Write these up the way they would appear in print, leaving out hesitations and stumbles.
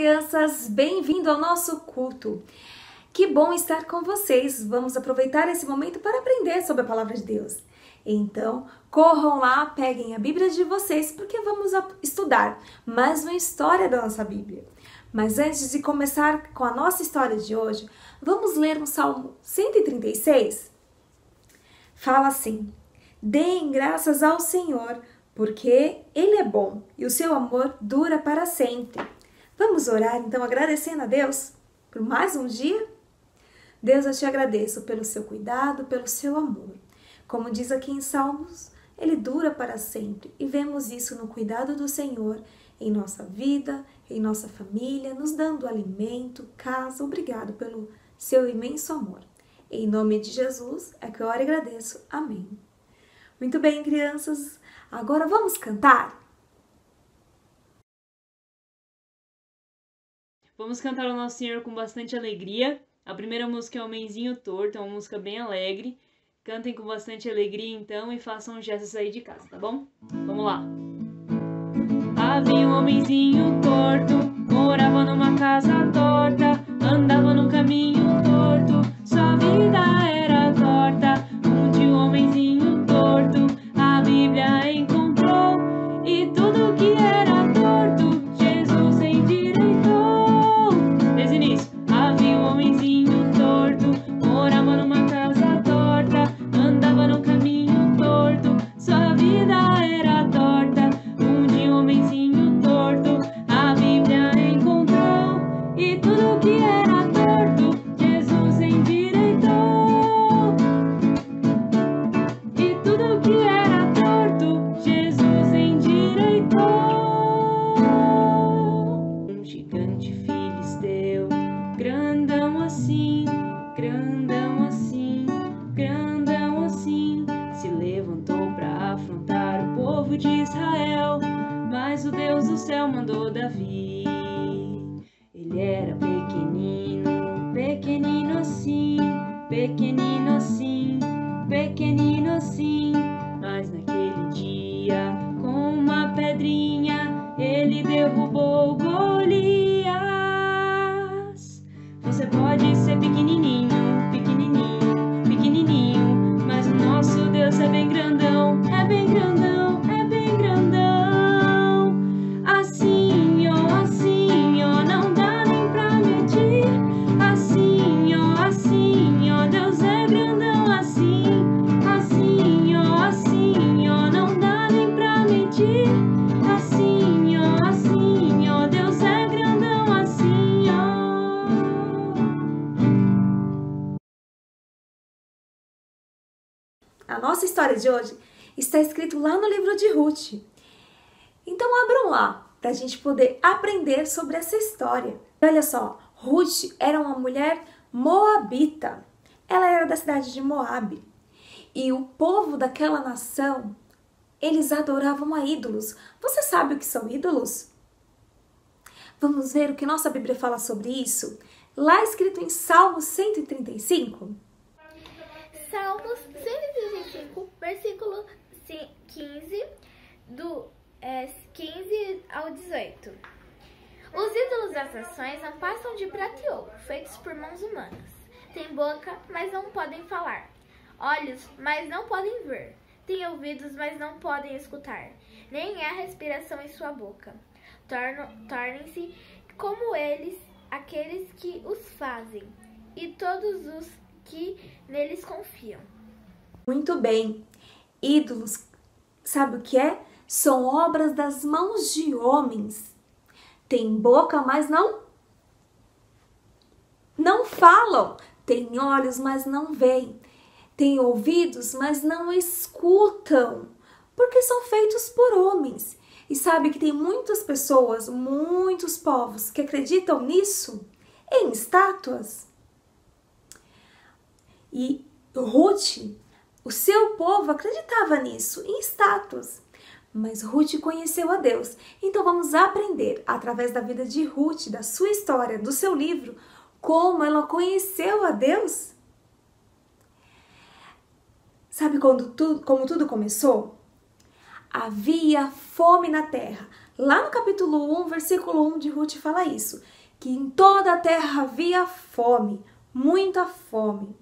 crianças! Bem-vindo ao nosso culto. Que bom estar com vocês. Vamos aproveitar esse momento para aprender sobre a palavra de Deus. Então, corram lá, peguem a Bíblia de vocês, porque vamos estudar mais uma história da nossa Bíblia. Mas antes de começar com a nossa história de hoje, vamos ler o Salmo 136? Fala assim: deem graças ao Senhor, porque Ele é bom e o seu amor dura para sempre. Vamos orar então agradecendo a Deus por mais um dia? Deus, eu te agradeço pelo seu cuidado, pelo seu amor. Como diz aqui em Salmos, Ele dura para sempre e vemos isso no cuidado do Senhor em nossa vida, em nossa família, nos dando alimento, casa. Obrigado pelo seu imenso amor. Em nome de Jesus é que eu oro e agradeço. Amém. Muito bem, crianças. Agora vamos cantar? Vamos cantar ao Nosso Senhor com bastante alegria. A primeira música é Homenzinho Torto, é uma música bem alegre. Cantem com bastante alegria então e façam gestos aí de casa, tá bom? Vamos lá! Havia um homenzinho torto, morava numa casa torta, andava num caminho torto, sua vida era torta. Um dia um homenzinho torto a Bíblia encontrou e tudo que era torto Jesus endireitou. Desde o início. Havia um homenzinho torto, morava numa casa torta, andava num caminho torto, sua vida era torta. Um dia um homenzinho torto a Bíblia encontrou e tudo que era torto Jesus endireitou. E tudo que era torto Jesus endireitou. Um gigante filisteu, grandão assim, grandão assim, grandão assim, se levantou para afrontar o povo de Israel. Mas o Deus do céu mandou Davi. Ele era pequenino, pequenino assim, pequenino assim, pequenino assim. Mas naquele dia, com uma pedrinha, ele derrubou Golias. Você pode ser pequenininho, pequenininho, pequenininho, mas o nosso Deus é bem grandão, é bem grandão, é bem grandão. Assim, ó, não dá nem pra medir. Assim, ó, Deus é grandão assim. Assim, ó, não dá nem pra medir. Assim, ó, Deus é grandão assim, ó. A nossa história de hoje está escrito lá no livro de Ruth. Então abram lá para a gente poder aprender sobre essa história. Olha só, Ruth era uma mulher moabita. Ela era da cidade de Moabe. E o povo daquela nação, eles adoravam a ídolos. Você sabe o que são ídolos? Vamos ver o que nossa Bíblia fala sobre isso? Lá escrito em Salmo 135. Salmos 135, versículo 15, do 15 ao 18. Os ídolos das nações não passam de prata e ouro, feitos por mãos humanas. Têm boca, mas não podem falar. Olhos, mas não podem ver. Têm ouvidos, mas não podem escutar. Nem há respiração em sua boca. Tornem-se como eles, aqueles que os fazem, e todos os que neles confiam. Muito bem. Ídolos, sabe o que é? São obras das mãos de homens. Tem boca, mas não falam. Tem olhos, mas não veem. Tem ouvidos, mas não escutam. Porque são feitos por homens. E sabe que tem muitas pessoas, muitos povos que acreditam nisso? Em estátuas. E Ruth, o seu povo acreditava nisso, em estátuas. Mas Ruth conheceu a Deus. Então vamos aprender, através da vida de Ruth, da sua história, do seu livro, como ela conheceu a Deus. Sabe como tudo começou? havia fome na terra. Lá no capítulo 1, versículo 1 de Ruth fala isso, que em toda a terra havia fome, muita fome.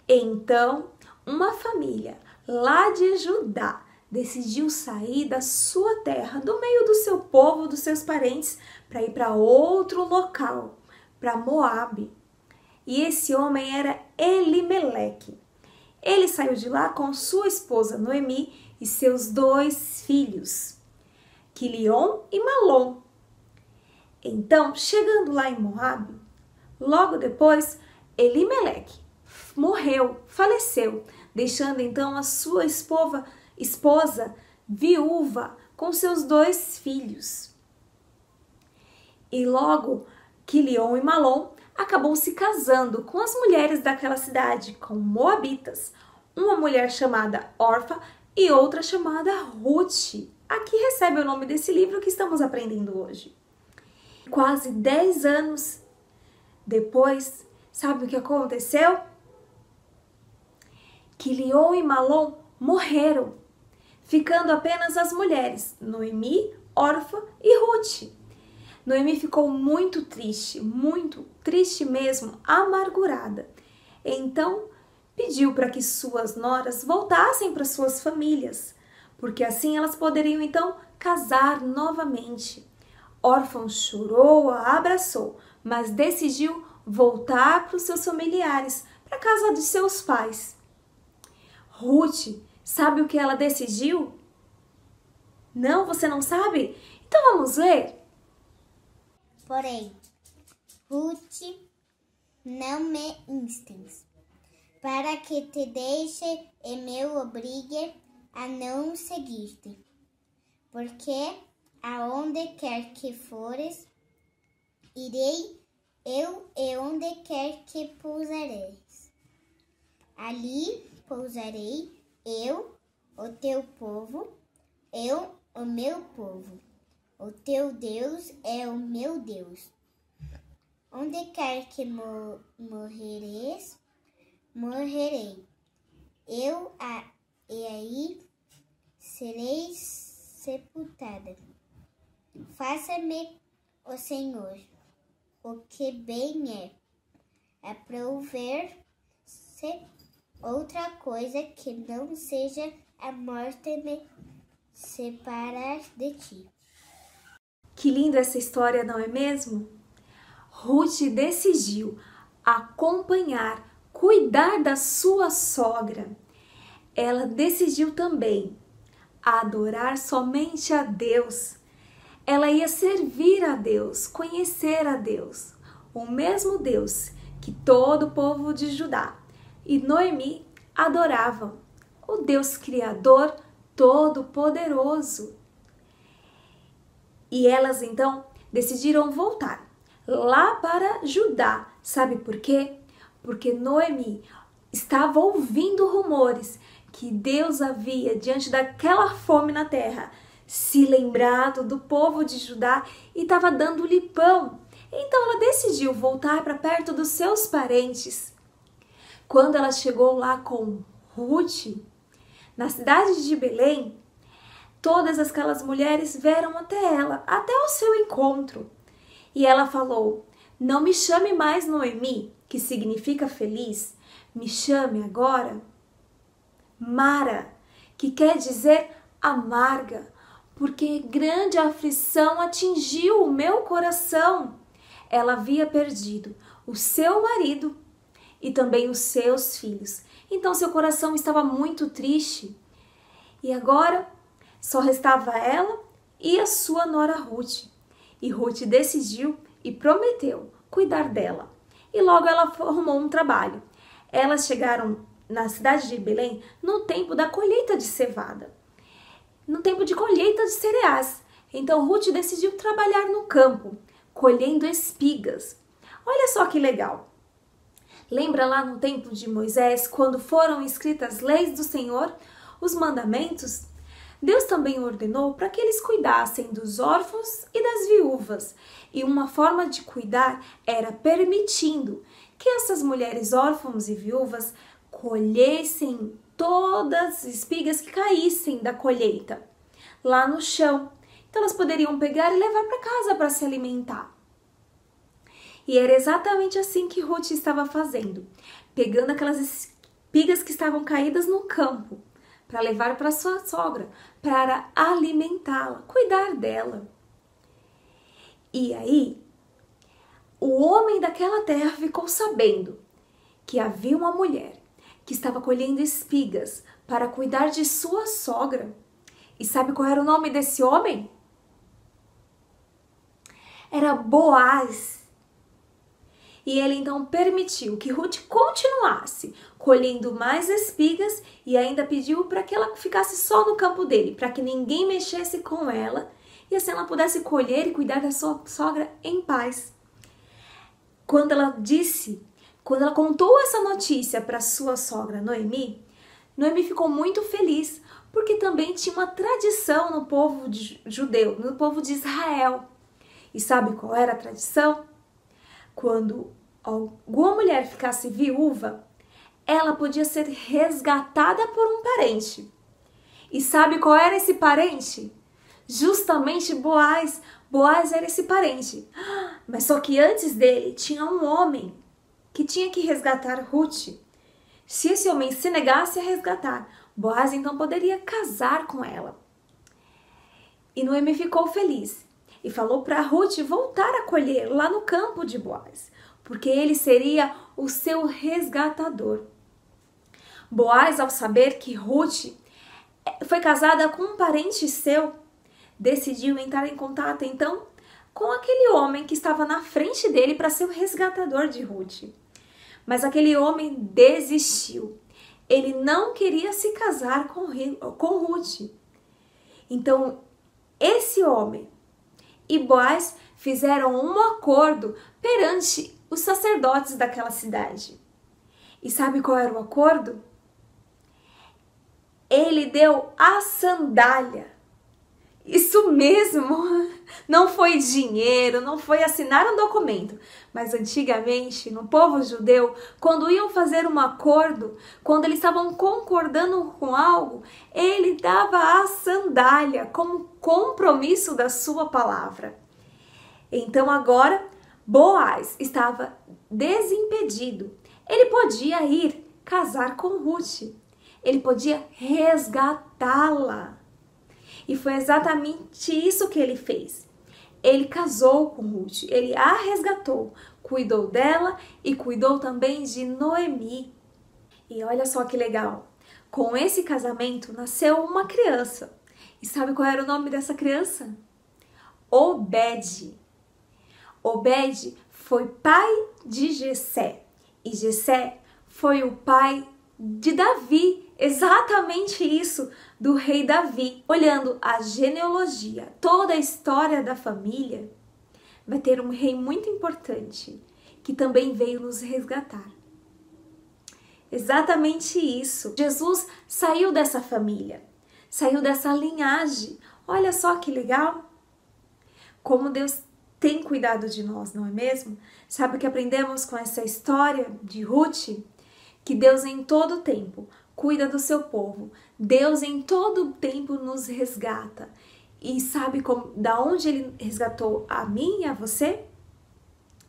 Então, uma família lá de Judá decidiu sair da sua terra, do meio do seu povo, dos seus parentes, para ir para outro local, para Moabe. E esse homem era Elimeleque. Ele saiu de lá com sua esposa Noemi e seus 2 filhos, Quilion e Malom. Então, chegando lá em Moabe, logo depois, Elimeleque faleceu, deixando então a sua esposa viúva com seus 2 filhos. E logo, Quilion e Malom acabou se casando com as mulheres daquela cidade, com moabitas, uma mulher chamada Orfa e outra chamada Ruth. Aqui recebe o nome desse livro que estamos aprendendo hoje. Quase 10 anos depois, sabe o que aconteceu? Quilion e Malom morreram, ficando apenas as mulheres, Noemi, Orfa e Ruth. Noemi ficou muito triste mesmo, amargurada. Então, pediu para que suas noras voltassem para suas famílias, porque assim elas poderiam então casar novamente. Orfa chorou, a abraçou, mas decidiu voltar para os seus familiares, para a casa de seus pais. Ruth, sabe o que ela decidiu? Não, você não sabe? Então vamos ver. Porém, Ruth, não me instes, para que te deixe e me obrigue a não seguir-te, porque aonde quer que fores, irei eu e onde quer que pousareis. Ali pousarei eu, o teu povo, eu, o meu povo. O teu Deus é o meu Deus. Onde quer que morreres, morrerei. E aí serei sepultada. Faça-me o Senhor o que bem é prover-se outra coisa que não seja a morte me separar de ti. Que linda essa história, não é mesmo? Ruth decidiu acompanhar, cuidar da sua sogra. Ela decidiu também adorar somente a Deus. Ela ia servir a Deus, conhecer a Deus, o mesmo Deus que todo o povo de Judá e Noemi adoravam, o Deus Criador Todo-Poderoso. E elas então decidiram voltar lá para Judá. Sabe por quê? Porque Noemi estava ouvindo rumores que Deus havia, diante daquela fome na terra, se lembrado do povo de Judá e estava dando-lhe pão. Então ela decidiu voltar para perto dos seus parentes. Quando ela chegou lá com Ruth, na cidade de Belém, todas aquelas mulheres vieram até ela, até o seu encontro. E ela falou: não me chame mais Noemi, que significa feliz, me chame agora Mara, que quer dizer amarga, porque grande aflição atingiu o meu coração. Ela havia perdido o seu marido e também os seus filhos. Então seu coração estava muito triste. E agora só restava ela e a sua nora Ruth. E Ruth decidiu e prometeu cuidar dela. E logo ela arrumou um trabalho. Elas chegaram na cidade de Belém no tempo da colheita de cevada, no tempo de colheita de cereais. Então Ruth decidiu trabalhar no campo, colhendo espigas. Olha só que legal! Lembra lá no tempo de Moisés, quando foram escritas as leis do Senhor, os mandamentos? Deus também ordenou para que eles cuidassem dos órfãos e das viúvas. E uma forma de cuidar era permitindo que essas mulheres órfãos e viúvas colhessem todas as espigas que caíssem da colheita. lá no chão. Então elas poderiam pegar e levar para casa para se alimentar. E era exatamente assim que Ruth estava fazendo, pegando aquelas espigas que estavam caídas no campo para levar para sua sogra, para alimentá-la, cuidar dela. E aí, o homem daquela terra ficou sabendo que havia uma mulher que estava colhendo espigas para cuidar de sua sogra. E sabe qual era o nome desse homem? Era Boaz. E ele então permitiu que Ruth continuasse colhendo mais espigas e ainda pediu para que ela ficasse só no campo dele, para que ninguém mexesse com ela e assim ela pudesse colher e cuidar da sua sogra em paz. Quando ela contou essa notícia para sua sogra Noemi, Noemi ficou muito feliz, porque também tinha uma tradição no povo judeu, no povo de Israel. E sabe qual era a tradição? Quando alguma mulher ficasse viúva, ela podia ser resgatada por um parente. E sabe qual era esse parente? Justamente Boaz. Boaz era esse parente. Mas só que antes dele tinha um homem que tinha que resgatar Ruth. Se esse homem se negasse a resgatar, Boaz então poderia casar com ela. E Noemi ficou feliz e falou para Ruth voltar a colher lá no campo de Boaz, porque ele seria o seu resgatador. Boaz, ao saber que Ruth foi casada com um parente seu, decidiu entrar em contato então com aquele homem que estava na frente dele para ser o resgatador de Ruth. Mas aquele homem desistiu. Ele não queria se casar com Ruth. Então, esse homem e Boaz fizeram um acordo perante os sacerdotes daquela cidade. E sabe qual era o acordo? Ele deu a sandália. Isso mesmo, não foi dinheiro, não foi assinar um documento, mas antigamente, no povo judeu, quando iam fazer um acordo, quando eles estavam concordando com algo, ele dava a sandália como compromisso da sua palavra. Então agora, Boaz estava desimpedido, ele podia ir casar com Ruth, ele podia resgatá-la. E foi exatamente isso que ele fez. Ele casou com Ruth, ele a resgatou, cuidou dela e cuidou também de Noemi. E olha só que legal, com esse casamento nasceu uma criança. E sabe qual era o nome dessa criança? Obed. Obed foi pai de Jessé e Jessé foi o pai de Davi. Exatamente isso, do rei Davi. Olhando a genealogia, toda a história da família, vai ter um rei muito importante que também veio nos resgatar. Exatamente isso. Jesus saiu dessa família, saiu dessa linhagem. Olha só que legal. Como Deus tem cuidado de nós, não é mesmo? Sabe o que aprendemos com essa história de Ruth? Que Deus em todo tempo cuida do seu povo. Deus em todo tempo nos resgata. E sabe da onde Ele resgatou a mim e a você?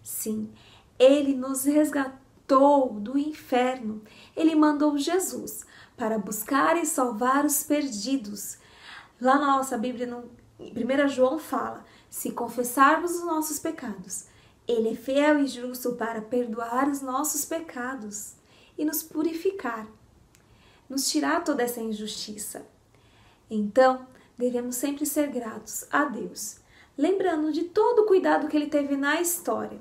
Sim, Ele nos resgatou do inferno. Ele mandou Jesus para buscar e salvar os perdidos. Lá na nossa Bíblia, em 1 João fala, se confessarmos os nossos pecados, Ele é fiel e justo para perdoar os nossos pecados e nos purificar, nos tirar toda essa injustiça. Então, devemos sempre ser gratos a Deus, lembrando de todo o cuidado que Ele teve na história,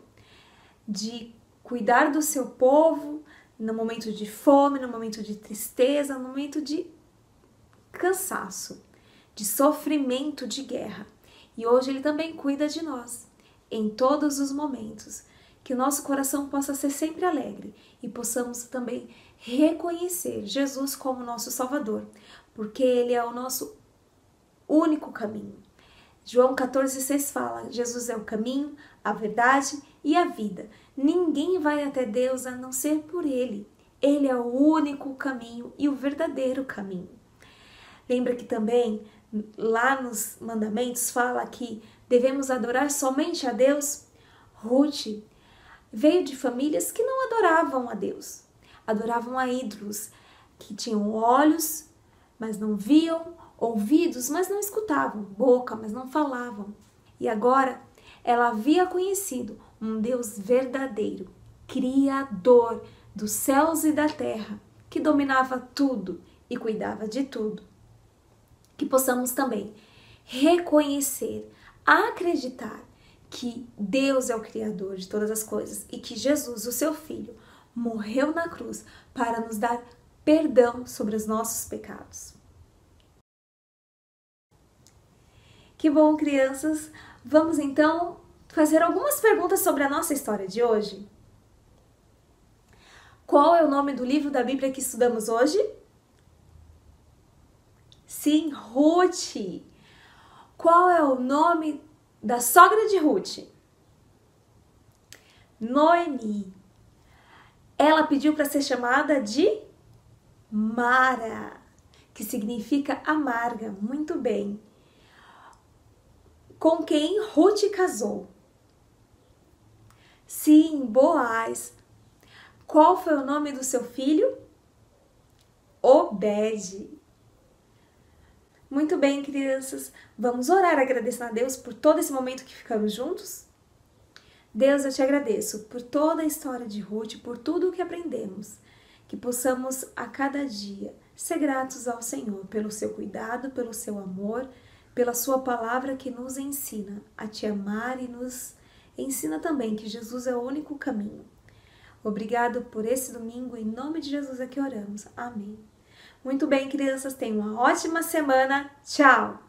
de cuidar do seu povo no momento de fome, no momento de tristeza, no momento de cansaço, de sofrimento, de guerra. E hoje Ele também cuida de nós, em todos os momentos. Que o nosso coração possa ser sempre alegre e possamos também reconhecer Jesus como nosso Salvador, porque Ele é o nosso único caminho. João 14,6 fala, Jesus é o caminho, a verdade e a vida. Ninguém vai até Deus a não ser por Ele. Ele é o único caminho e o verdadeiro caminho. Lembra que também lá nos mandamentos fala que devemos adorar somente a Deus, Ruth veio de famílias que não adoravam a Deus, adoravam a ídolos, que tinham olhos, mas não viam, ouvidos, mas não escutavam, boca, mas não falavam. E agora ela havia conhecido um Deus verdadeiro, Criador dos céus e da terra, que dominava tudo e cuidava de tudo. Que possamos também reconhecer, acreditar que Deus é o Criador de todas as coisas e que Jesus, o seu Filho, morreu na cruz para nos dar perdão sobre os nossos pecados. Que bom, crianças! Vamos então fazer algumas perguntas sobre a nossa história de hoje. Qual é o nome do livro da Bíblia que estudamos hoje? Sim, Ruth. Qual é o nome da sogra de Ruth? Noemi. Ela pediu para ser chamada de Mara, que significa amarga. Muito bem. Com quem Ruth casou? Sim, Boaz. Qual foi o nome do seu filho? Obed. Muito bem, crianças. Vamos orar agradecendo a Deus por todo esse momento que ficamos juntos? Deus, eu te agradeço por toda a história de Ruth, por tudo o que aprendemos. Que possamos a cada dia ser gratos ao Senhor pelo seu cuidado, pelo seu amor, pela sua palavra que nos ensina a te amar e nos ensina também que Jesus é o único caminho. Obrigado por esse domingo, em nome de Jesus é que oramos. Amém. Muito bem, crianças, tenham uma ótima semana. Tchau!